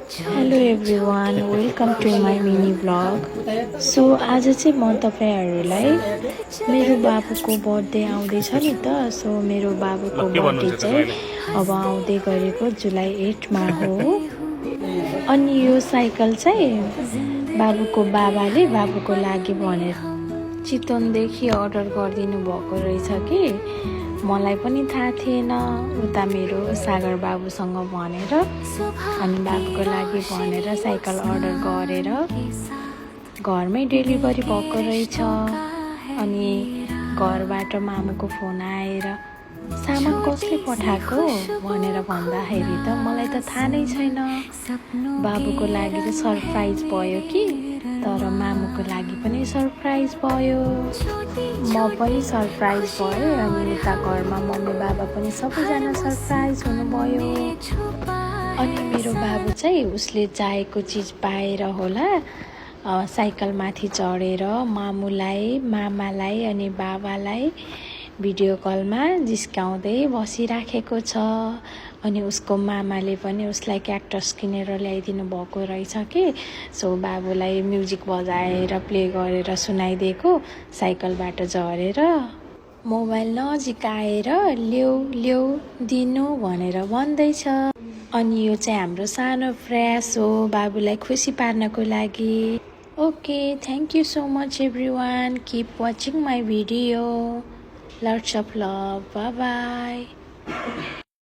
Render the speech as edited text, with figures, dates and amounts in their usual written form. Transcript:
Hello everyone, welcome to my mini blog. So आज चाहिँ म तपाईँहरूलाई मेरो बाबुको बर्थडे आउँदैछ नि त। सो मेरो बाबुको बर्थडे चाहिँ अब आउँदै गरेको जुलाई 8मा हो। अनि यो साइकल चाहिँ बाबुको बाबाले बाबुको लागि भनेर चितवनदेखि अर्डर गरिदिनु भएको रहेछ कि मलाई पनि थाहा थिएन। उता मेरो सागर बाबुसँग भनेर अनि बाबुको लागि भनेर साइकल अर्डर गरेर घरमै डेलिभरी भएको रहेछ। अनि घरबाट मामुको फोन आएर सामान कसले पठाएको भनेर भन्दाखेरि त मलाई त थाहा नै छैन। बाबुको लागि त सरप्राइज भयो कि, तर मामुको लागि पनि सरप्राइज भयो, म पनि सरप्राइज भएँ। अनि उता घरमा मम्मी बाबा पनि सबैजना सरप्राइज हुनुभयो। अनि मेरो बाबु चाहिँ उसले चाहेको चिज पाएर होला साइकलमाथि चढेर मामुलाई, मामालाई अनि बाबालाई भिडियो कलमा जिस्काउँदै बसिराखेको छ। अनि उसको मामाले पनि उसलाई क्याक्टस किनेर ल्याइदिनु भएको रहेछ कि। सो बाबुलाई म्युजिक बजाएर प्ले गरेर सुनाइदिएको, साइकलबाट झरेर मोबाइल नजिक आएर ल्याउ ल्याउ दिनु भनेर भन्दैछ। अनि यो चाहिँ हाम्रो सानो प्रयास हो बाबुलाई खुसी पार्नको लागि। Okay, thank you so much everyone, keep watching my video, lots of love, bye bye।